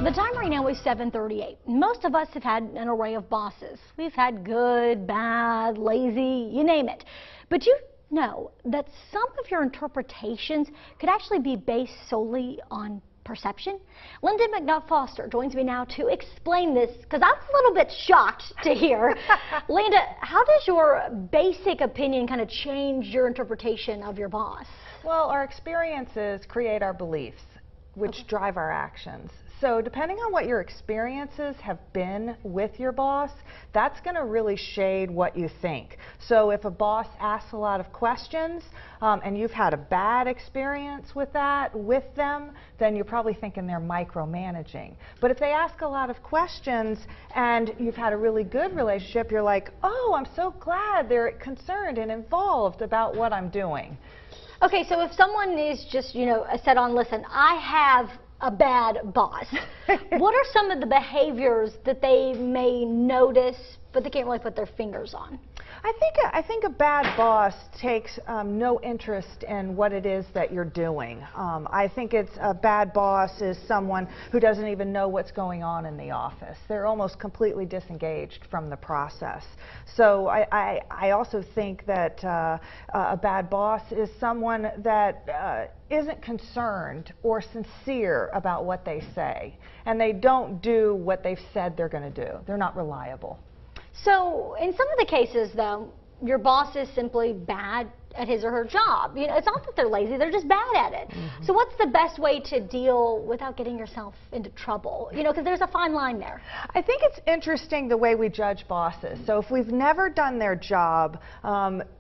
The time right now is 7:38. Most of us have had an array of bosses. We've had good, bad, lazy, you name it. But you know that some of your interpretations could actually be based solely on perception? Lynda McNutt-Foster joins me now to explain this, because I was a little bit shocked to hear. Lynda, how does your basic opinion kind of change your interpretation of your boss? Well, our experiences create our beliefs, which drive our actions. So depending on what your experiences have been with your boss, that's going to really shade what you think. So if a boss asks a lot of questions and you've had a bad experience with them, then you're probably thinking they're micromanaging. But if they ask a lot of questions and you've had a really good relationship, you're like, oh, I'm so glad they're concerned and involved about what I'm doing. Okay, so if someone is just, set on, listen, I have a bad boss, what are some of the behaviors that they may notice, but they can't really put their fingers on? I think a bad boss takes no interest in what it is that you're doing. I think a bad boss is someone who doesn't even know what's going on in the office. They're almost completely disengaged from the process. So I also think that a bad boss is someone that isn't concerned or sincere about what they say, and they don't do what they've said they're going to do. They're not reliable. So in some of the cases, though, your boss is simply bad at his or her job. It's not that they're lazy, they're just bad at it. Mm-hmm. So what's the best way to deal without getting yourself into trouble? Because there's a fine line there. I think it's interesting the way we judge bosses. So if we've never done their job,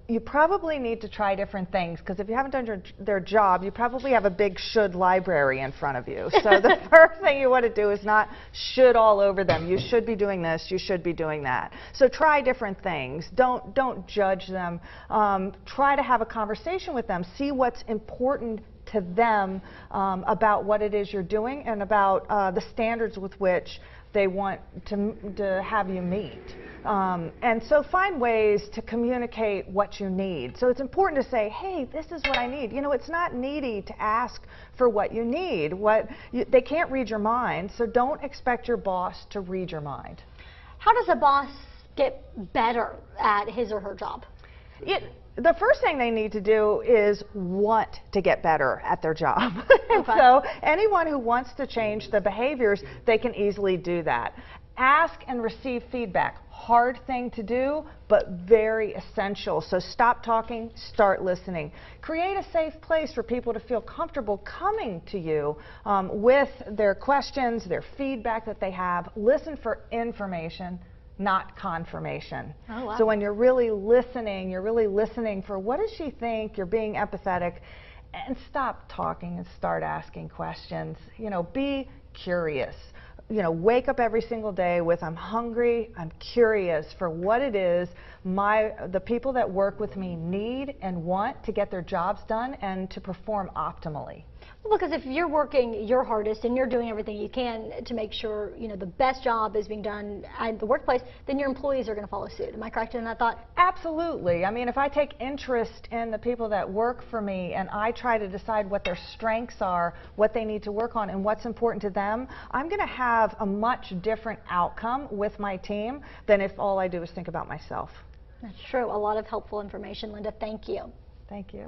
you probably need to try different things, because if you haven't done their job, you probably have a big should library in front of you. So the first thing you want to do is not should all over them. You should be doing this, you should be doing that. So try different things. Don't judge them. Try to have a conversation with them. See what's important to them about what it is you're doing and about the standards with which they want to have you meet. And so find ways to communicate what you need. So it's important to say, hey, this is what I need. It's not needy to ask for what you need. They can't read your mind, so don't expect your boss to read your mind. How does a boss get better at his or her job? The first thing they need to do is want to get better at their job. Okay. So anyone who wants to change the behaviors, they can easily do that. Ask and receive feedback. Hard thing to do, but very essential. So stop talking, start listening. Create a safe place for people to feel comfortable coming to you with their questions, their feedback that they have. Listen for information, not confirmation. Oh, wow. So when you're really listening for what does she think, you're being empathetic, and stop talking and start asking questions. Be curious. Wake up every single day with, I'm hungry, I'm curious for what it is the people that work with me need and want to get their jobs done and to perform optimally. Well, because if you're working your hardest and you're doing everything you can to make sure the best job is being done at the workplace, then your employees are going to follow suit. Am I correct in that thought? Absolutely. I mean, if I take interest in the people that work for me and I try to decide what their strengths are, what they need to work on, and what's important to them, I'm going to have a much different outcome with my team than if all I do is think about myself. That's true. A lot of helpful information, Lynda. Thank you. Thank you.